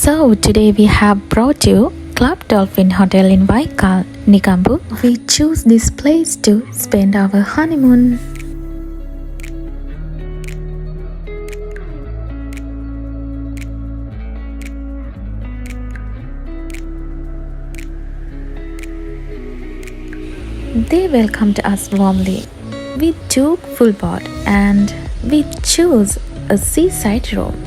So today we have brought you Club Dolphin Hotel in Waikkal, Negombo. We choose this place to spend our honeymoon. They welcomed us warmly. We took full board and we chose a seaside room.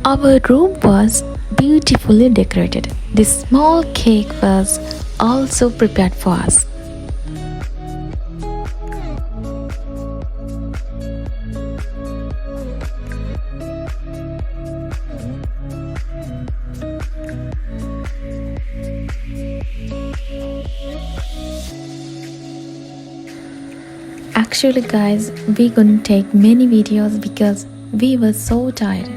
Our room was beautifully decorated. This small cake was also prepared for us. Actually guys, we couldn't take many videos because we were so tired.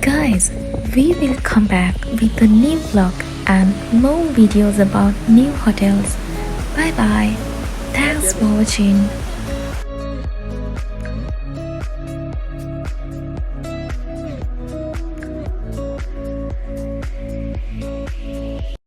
Guys, we will come back with a new vlog and more videos about new hotels. Bye bye. Thanks for watching.